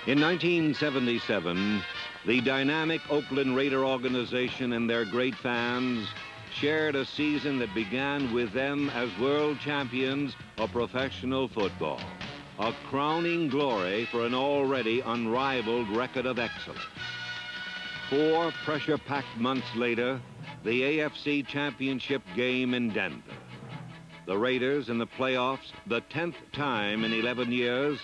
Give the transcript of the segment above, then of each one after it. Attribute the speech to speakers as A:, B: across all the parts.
A: In 1977, the dynamic Oakland Raider organization and their great fans shared a season that began with them as world champions of professional football, a crowning glory for an already unrivaled record of excellence. 4 pressure-packed months later, the AFC Championship game in Denver. The Raiders in the playoffs, the 10th time in 11 years,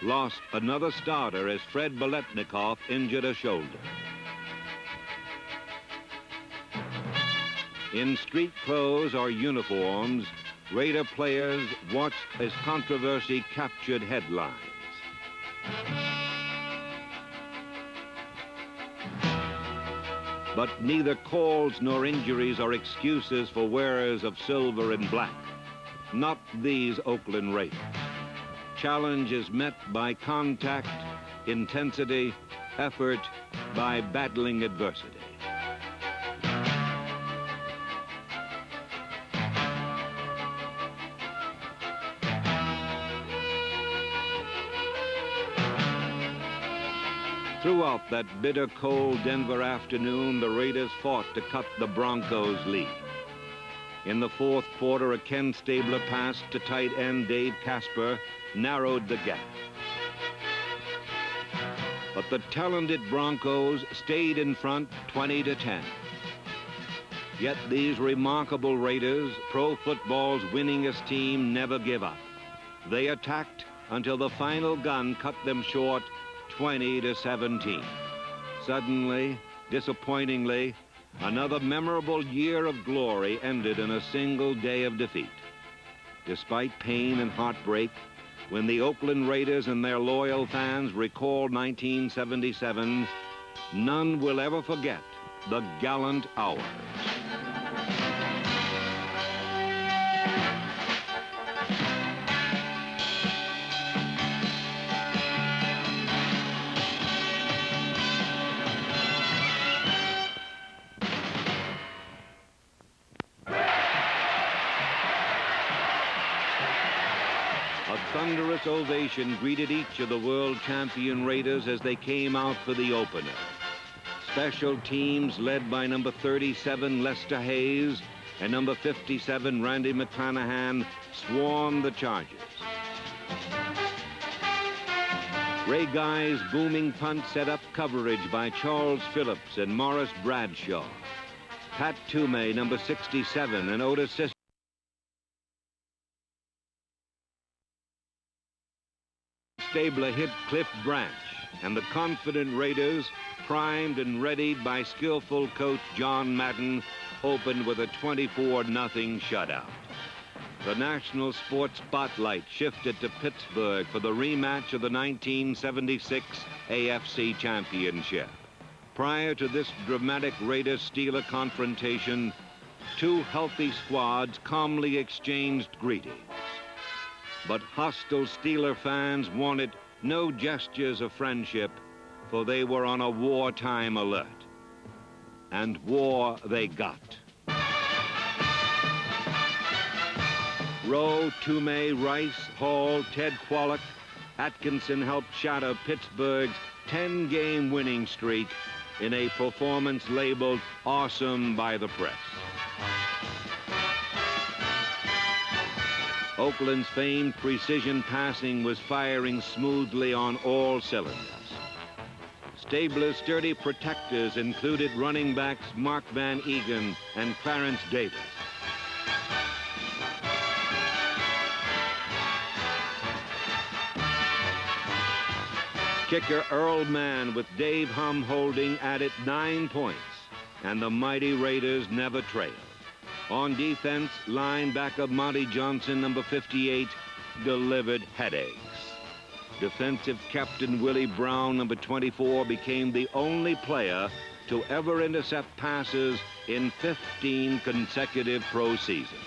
A: lost another starter as Fred Biletnikoff injured a shoulder. In street clothes or uniforms, Raider players watched as controversy captured headlines. But neither calls nor injuries are excuses for wearers of silver and black. Not these Oakland Raiders. Challenge is met by contact, intensity, effort, by battling adversity. Throughout that bitter, cold Denver afternoon, the Raiders fought to cut the Broncos' lead. In the 4th quarter, a Ken Stabler pass to tight end Dave Casper narrowed the gap. But the talented Broncos stayed in front 20-10. Yet these remarkable Raiders, pro football's winningest team, never give up. They attacked until the final gun cut them short 20-17. Suddenly, disappointingly, another memorable year of glory ended in a single day of defeat. Despite pain and heartbreak, when the Oakland Raiders and their loyal fans recalled 1977, none will ever forget the gallant hours. A thunderous ovation greeted each of the world champion Raiders as they came out for the opener. Special teams led by number 37 Lester Hayes and number 57 Randy McClanahan swarmed the charges. Ray Guy's booming punt set up coverage by Charles Phillips and Morris Bradshaw. Pat Toomey, number 67, and Otis Stabler hit Cliff Branch, and the confident Raiders, primed and readied by skillful coach John Madden, opened with a 24-0 shutout. The national sports spotlight shifted to Pittsburgh for the rematch of the 1976 AFC Championship. Prior to this dramatic Raiders-Steeler confrontation, 2 healthy squads calmly exchanged greetings. But hostile Steeler fans wanted no gestures of friendship, for they were on a wartime alert. And war they got. Rowe, Toomey, Rice, Hall, Ted Quallock, Atkinson helped shatter Pittsburgh's 10-game winning streak in a performance labeled awesome by the press. Oakland's famed precision passing was firing smoothly on all cylinders. Stabler's sturdy protectors included running backs Mark Van Egan and Clarence Davis. Kicker Earl Mann with Dave Hum holding added 9 points, and the mighty Raiders never trailed. On defense, linebacker Monty Johnson, number 58, delivered headaches. Defensive captain Willie Brown, number 24, became the only player to ever intercept passes in 15 consecutive pro seasons.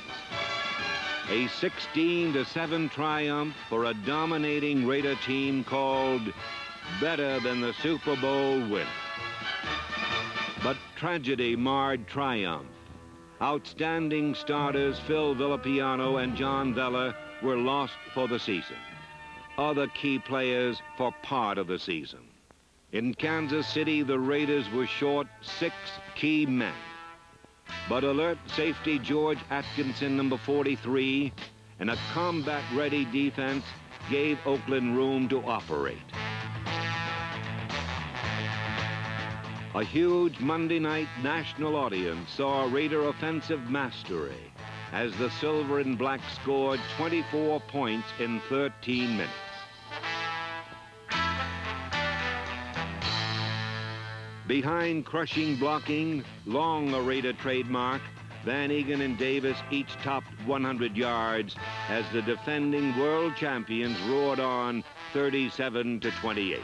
A: A 16-7 triumph for a dominating Raider team called better than the Super Bowl winner. But tragedy marred triumph. Outstanding starters Phil Villapiano and John Vella were lost for the season. other key players for part of the season. In Kansas City, the Raiders were short 6 key men. But alert safety George Atkinson, number 43, and a combat-ready defense gave Oakland room to operate. A huge Monday night national audience saw Raider offensive mastery as the Silver and Black scored 24 points in 13 minutes. Behind crushing blocking, long a Raider trademark, Van Egan and Davis each topped 100 yards as the defending world champions roared on 37-28.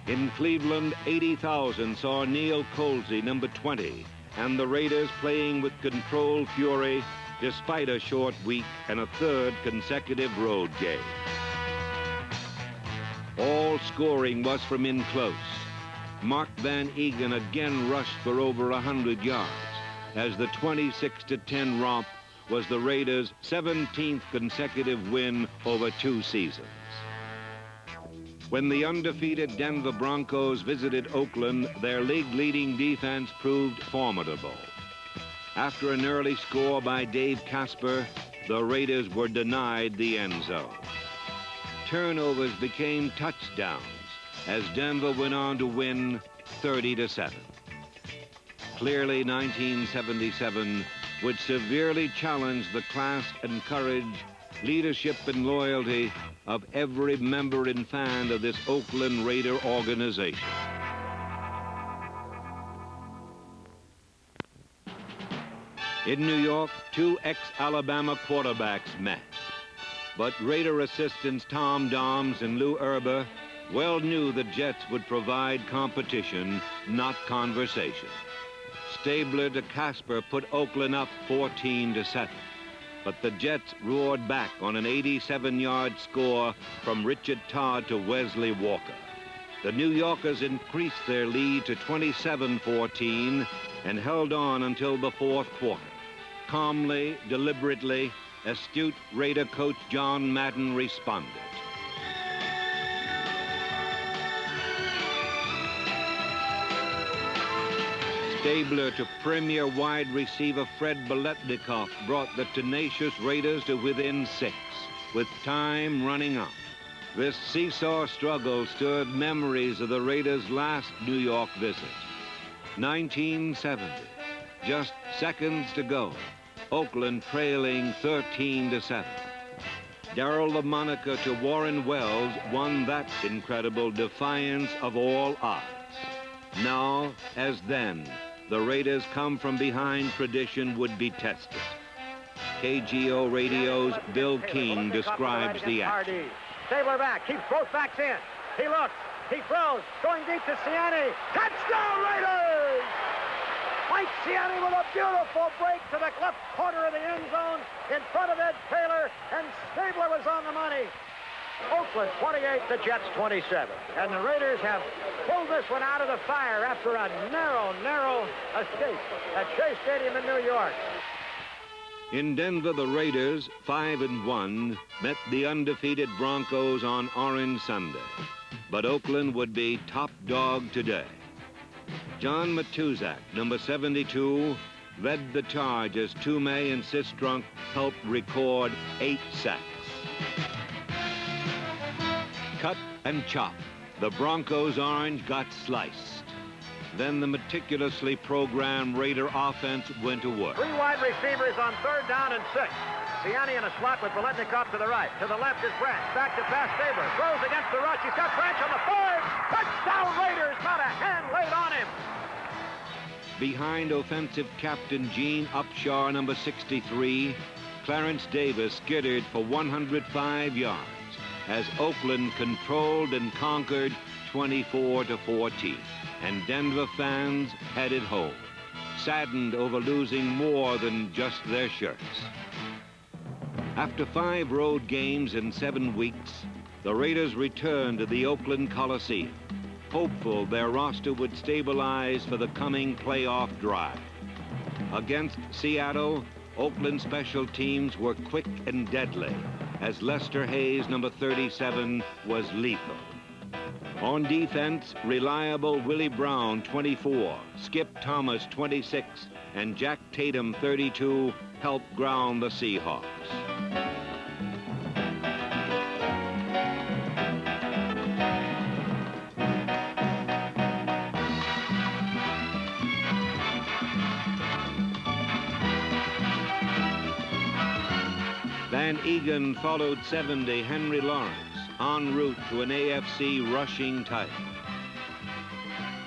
A: In Cleveland, 80,000 saw Neil Colsey, number 20, and the Raiders playing with controlled fury despite a short week and a third consecutive road game. All scoring was from in close. Mark Van Egan again rushed for over 100 yards as the 26-10 romp was the Raiders' 17th consecutive win over 2 seasons. When the undefeated Denver Broncos visited Oakland, their league-leading defense proved formidable. After an early score by Dave Casper, the Raiders were denied the end zone. Turnovers became touchdowns as Denver went on to win 30-7. Clearly, 1977 would severely challenge the class and courage, leadership and loyalty of every member and fan of this Oakland Raider organization. In New York, 2 ex-Alabama quarterbacks met. But Raider assistants Tom Doms and Lou Erber well knew the Jets would provide competition, not conversation. Stabler to Casper put Oakland up 14-7. But the Jets roared back on an 87-yard score from Richard Todd to Wesley Walker. The New Yorkers increased their lead to 27-14 and held on until the 4th quarter. Calmly, deliberately, astute Raider coach John Madden responded. Stabler to premier wide receiver Fred Biletnikoff brought the tenacious Raiders to within 6, with time running out. This seesaw struggle stirred memories of the Raiders' last New York visit. 1970, just seconds to go, Oakland trailing 13-7. Darryl LaMonica to Warren Wells won that incredible defiance of all odds. Now, as then, the Raiders come from behind tradition would be tested. KGO Radio's Bill King describes the action.
B: Stabler back, keeps both backs in. He looks, he throws, going deep to Ciani. Touchdown Raiders! Mike Ciani with a beautiful break to the left corner of the end zone in front of Ed Taylor, and Stabler was on the money. Oakland 28, the Jets 27. And the Raiders have pulled this one out of the fire after a narrow escape at Shea Stadium in New York.
A: In Denver, the Raiders, 5-1, met the undefeated Broncos on Orange Sunday. But Oakland would be top dog today. John Matuzak, number 72, led the charge as Tume and Sistrunk helped record 8 sacks. Cut and chop. The Broncos' orange got sliced. Then the meticulously programmed Raider offense went to work.
B: 3 wide receivers on 3rd down and 6. Ciani in a slot with Biletnikoff to the right. To the left is Branch. Back to pass Stabler. Throws against the rush. He's got Branch on the 5. Touchdown Raiders. Not a hand laid on him.
A: Behind offensive captain Gene Upshaw, number 63, Clarence Davis skittered for 105 yards as Oakland controlled and conquered 24-14. And Denver fans headed home, saddened over losing more than just their shirts. After 5 road games in 7 weeks, The Raiders returned to the Oakland Coliseum, hopeful their roster would stabilize for the coming playoff drive. Against Seattle, Oakland special teams were quick and deadly, as Lester Hayes, number 37, was lethal. On defense, reliable Willie Brown, 24, Skip Thomas, 26, and Jack Tatum, 32, helped ground the Seahawks. Van Egan followed 70 Henry Lawrence en route to an AFC rushing title.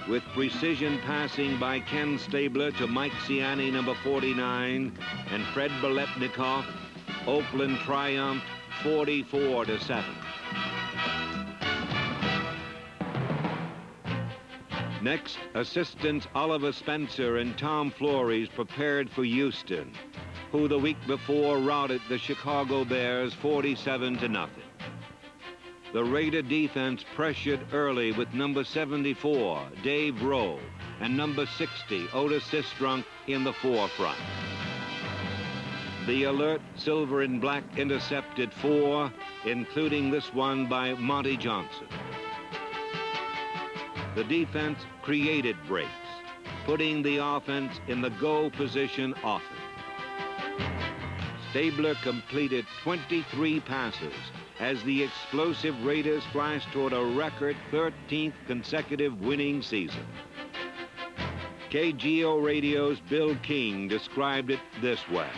A: With precision passing by Ken Stabler to Mike Ciani, number 49, and Fred Biletnikoff, Oakland triumphed 44-7. Next, assistants Oliver Spencer and Tom Flores prepared for Houston, who the week before routed the Chicago Bears 47-0. The Raider defense pressured early with number 74, Dave Rowe, and number 60, Otis Sistrunk, in the forefront. The alert Silver and Black intercepted 4, including this one by Monty Johnson. The defense created breaks, putting the offense in the go position often. Stabler completed 23 passes as the explosive Raiders flashed toward a record 13th consecutive winning season. KGO Radio's Bill King described it this way.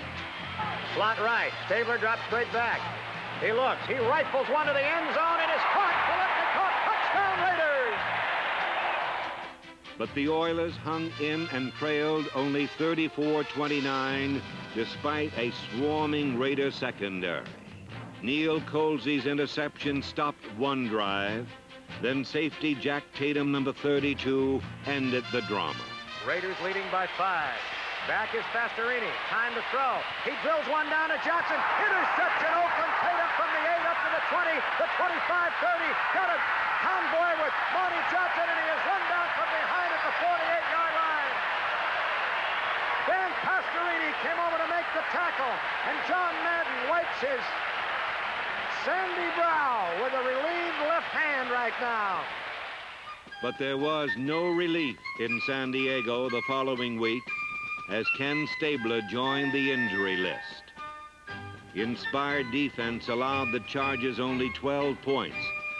B: Slot right. Stabler drops straight back. He looks. He rifles one to the end zone. It is caught. Touchdown Raiders!
A: But the Oilers hung in and trailed only 34-29 despite a swarming Raider secondary. Neil Colsey's interception stopped one drive. Then safety Jack Tatum, number 32, ended the drama.
B: Raiders leading by 5. Back is Pastorini. Time to throw. He drills one down to Johnson. Interception. Oakland Tatum from the 8 up to the 20, the 25, 30. Got a convoy with Monty Johnson, and he is run down from behind at the 48-yard line. Dan Pastorini came over to make the tackle, and John Madden wipes his sandy brow with a relieved left hand right now.
A: But there was no relief in San Diego the following week as Ken Stabler joined the injury list. Inspired defense allowed the Chargers only 12 points,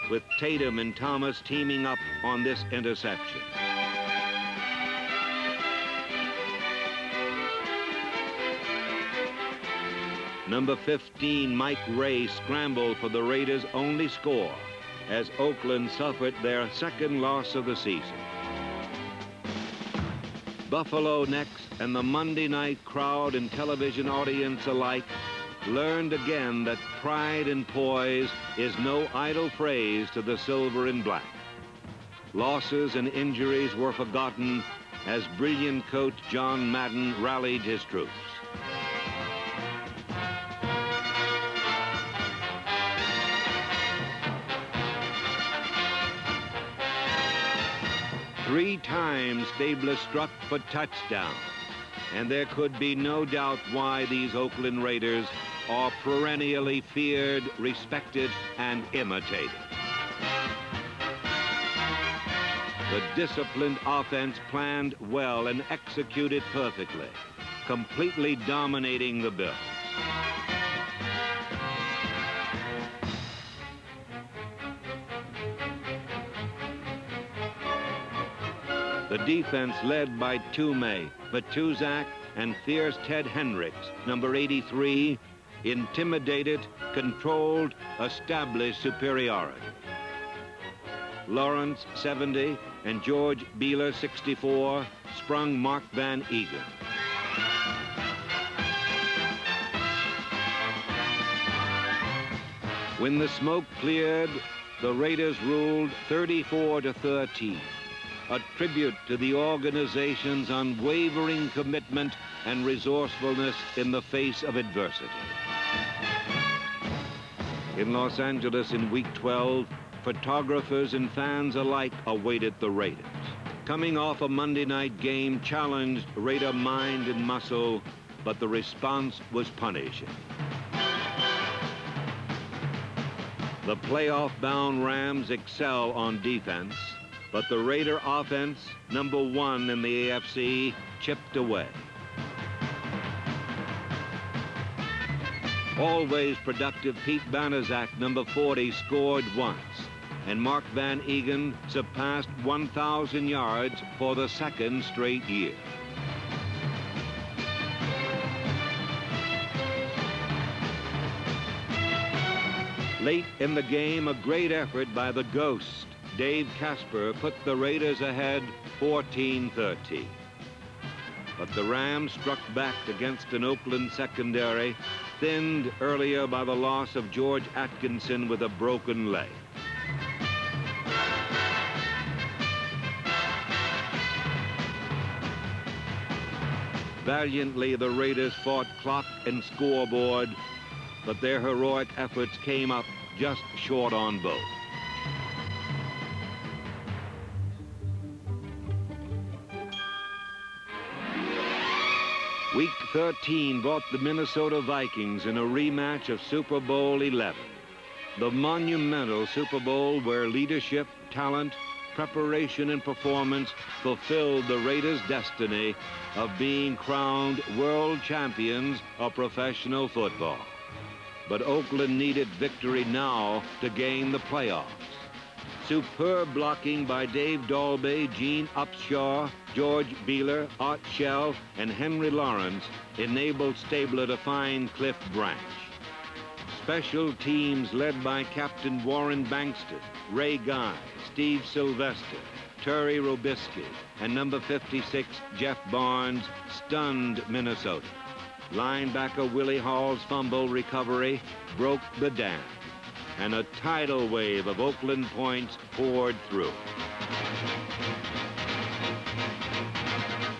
A: with Tatum and Thomas teaming up on this interception. Number 15, Mike Ray, scrambled for the Raiders' only score as Oakland suffered their second loss of the season. Buffalo next, and the Monday night crowd and television audience alike learned again that pride and poise is no idle phrase to the Silver and Black. Losses and injuries were forgotten as brilliant coach John Madden rallied his troops. Three times Stabler struck for touchdowns, and there could be no doubt why these Oakland Raiders are perennially feared, respected, and imitated. The disciplined offense planned well and executed perfectly, completely dominating the Bills. The defense, led by Toomey, Matuzak, and fierce Ted Hendricks, number 83, intimidated, controlled, established superiority. Lawrence, 70, and George Beeler, 64, sprung Mark Van Egan. When the smoke cleared, the Raiders ruled 34-13. A tribute to the organization's unwavering commitment and resourcefulness in the face of adversity. In Los Angeles in Week 12, photographers and fans alike awaited the Raiders. Coming off a Monday night game challenged Raider mind and muscle, but the response was punishing. The playoff-bound Rams excel on defense, but the Raider offense, number 1 in the AFC, chipped away. Always productive Pete Banaszak, number 40, scored once, and Mark Van Egan surpassed 1,000 yards for the 2nd straight year. Late in the game, a great effort by the Ghost, Dave Casper, put the Raiders ahead 14-13. But the Rams struck back against an Oakland secondary thinned earlier by the loss of George Atkinson with a broken leg. Valiantly, the Raiders fought clock and scoreboard, but their heroic efforts came up just short on both. Week 13 brought the Minnesota Vikings in a rematch of Super Bowl 11, the monumental Super Bowl where leadership, talent, preparation, and performance fulfilled the Raiders' destiny of being crowned world champions of professional football. But Oakland needed victory now to gain the playoffs. Superb blocking by Dave Dalby, Gene Upshaw, George Beeler, Art Shell, and Henry Lawrence enabled Stabler to find Cliff Branch. Special teams led by Captain Warren Bankston, Ray Guy, Steve Sylvester, Terry Robisky, and number 56, Jeff Barnes, stunned Minnesota. Linebacker Willie Hall's fumble recovery broke the dam, and a tidal wave of Oakland points poured through.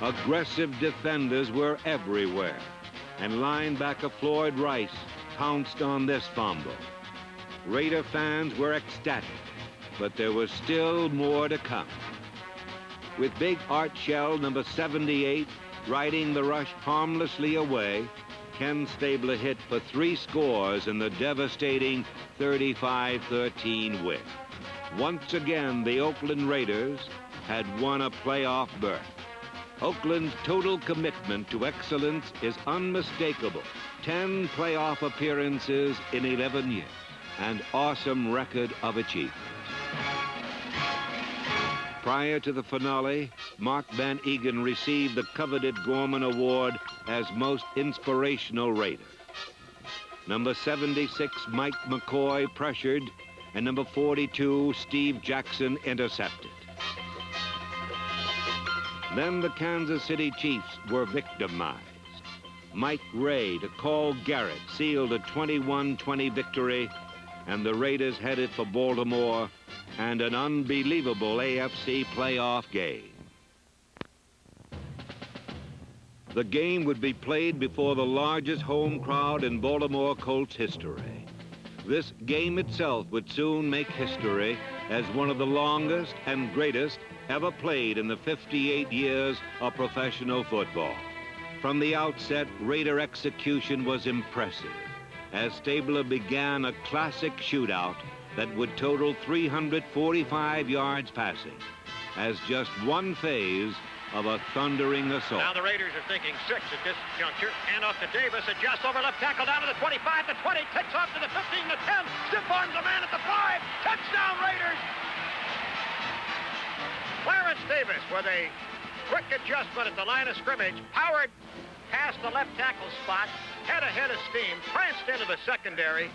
A: Aggressive defenders were everywhere, and linebacker Floyd Rice pounced on this fumble. Raider fans were ecstatic, but there was still more to come. With big Art Shell, number 78, riding the rush harmlessly away, Ken Stabler hit for 3 scores in the devastating 35-13 win. Once again, the Oakland Raiders had won a playoff berth. Oakland's total commitment to excellence is unmistakable. 10 playoff appearances in 11 years, an awesome record of achievement. Prior to the finale, Mark Van Egan received the coveted Gorman Award as Most Inspirational Raider. Number 76, Mike McCoy, pressured, and number 42, Steve Jackson, intercepted. Then the Kansas City Chiefs were victimized. Mike Ray to Carl Garrett sealed a 21-20 victory, and the Raiders headed for Baltimore and an unbelievable AFC playoff game. The game would be played before the largest home crowd in Baltimore Colts history. This game itself would soon make history as one of the longest and greatest ever played in the 58 years of professional football. From the outset, Raider execution was impressive, as Stabler began a classic shootout that would total 345 yards passing, as just one phase of a thundering assault.
B: Now the Raiders are thinking 6 at this juncture. Hand off to Davis, adjusts over left tackle down to the 25, the 20, takes off to the 15, the 10, stiff arms a man at the 5, touchdown Raiders! Clarence Davis with a quick adjustment at the line of scrimmage, powered past the left tackle spot, head ahead of steam, pranced into the secondary,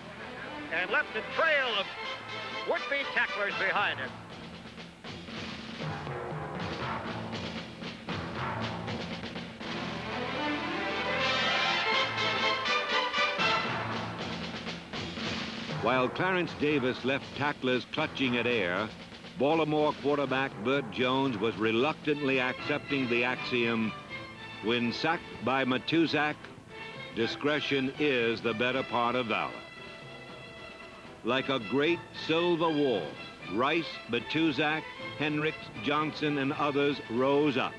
B: and left a trail of would-be tacklers behind him.
A: While Clarence Davis left tacklers clutching at air, Baltimore quarterback Burt Jones was reluctantly accepting the axiom, when sacked by Matuzak, discretion is the better part of valor. Like a great silver wall, Rice, Batuzak, Hendricks, Johnson, and others rose up.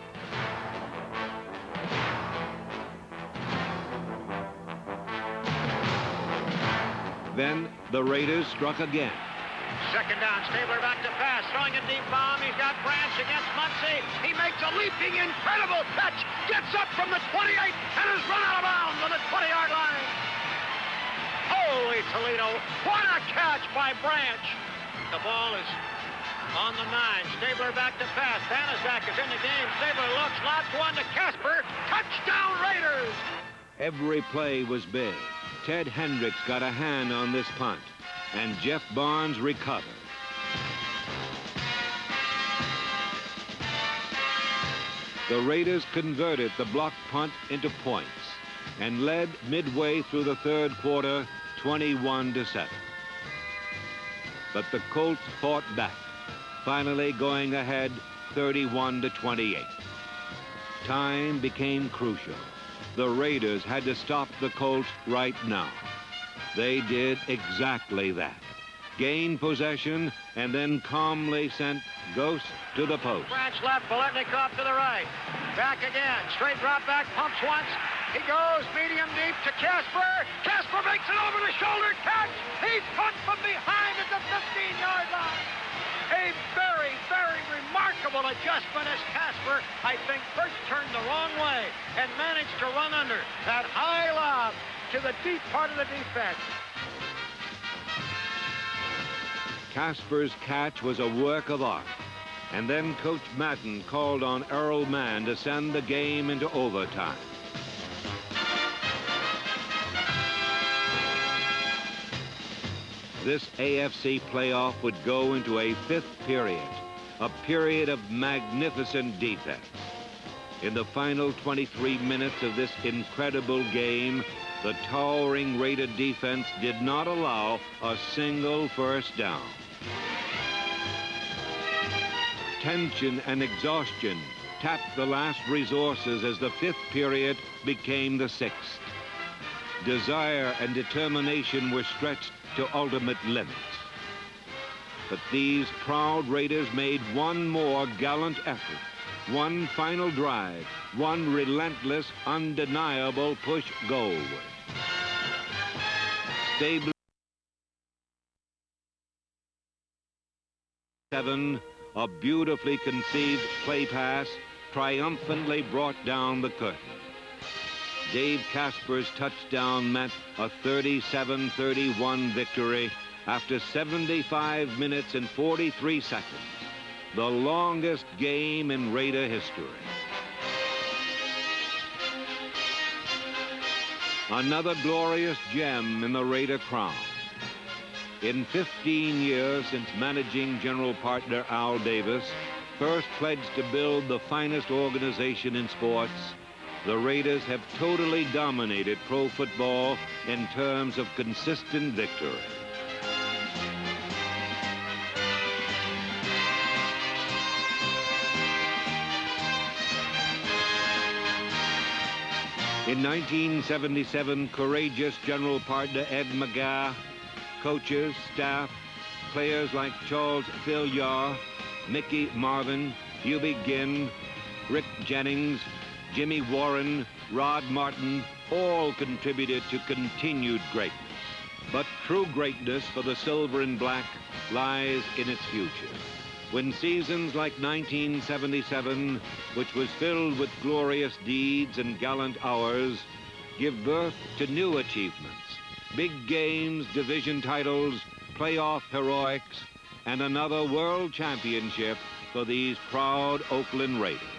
A: Then the Raiders struck again.
B: Second down, Stabler back to pass, throwing a deep bomb. He's got Branch against Muncie. He makes a leaping, incredible catch, gets up from the 28, and is run out of bounds on the 20-yard line. Holy Toledo, what a catch by Branch. The ball is on the 9. Stabler back to pass. Banaszak is in the game. Stabler looks, lots one to Casper. Touchdown Raiders!
A: Every play was big. Ted Hendricks got a hand on this punt, and Jeff Barnes recovered. The Raiders converted the blocked punt into points and led midway through the third quarter 21-7. But the Colts fought back, finally going ahead 31-28. Time became crucial. The Raiders had to stop the Colts right now. They did exactly that. Gained possession and then calmly sent Ghost to the post.
B: Branch left, Biletnikoff to the right. Back again, straight drop back, pumps once. He goes medium deep to Casper. Casper makes an over-the-shoulder catch. He's caught from behind at the 15-yard line. A very, very remarkable adjustment as Casper, I think, first turned the wrong way and managed to run under that high lob to the deep part of the defense.
A: Casper's catch was a work of art. And then Coach Madden called on Earl Mann to send the game into overtime. This AFC playoff would go into a fifth period, a period of magnificent defense. In the final 23 minutes of this incredible game, the towering Raider defense did not allow a single first down. Tension and exhaustion tapped the last resources as the fifth period became the sixth. Desire and determination were stretched to ultimate limits. But these proud Raiders made one more gallant effort, one final drive, one relentless, undeniable push goalward. Stabler 7, a beautifully conceived play pass triumphantly brought down the curtain. Dave Casper's touchdown meant a 37-31 victory after 75 minutes and 43 seconds, the longest game in Raider history. Another glorious gem in the Raider crown. In 15 years since managing general partner Al Davis first pledged to build the finest organization in sports, the Raiders have totally dominated pro football in terms of consistent victory. In 1977, courageous general partner Ed McGath, coaches, staff, players like Charles Filliar, Mickey Marvin, Hubie Ginn, Rick Jennings, Jimmy Warren, Rod Martin, all contributed to continued greatness. But true greatness for the silver and black lies in its future. When seasons like 1977, which was filled with glorious deeds and gallant hours, give birth to new achievements, big games, division titles, playoff heroics, and another world championship for these proud Oakland Raiders.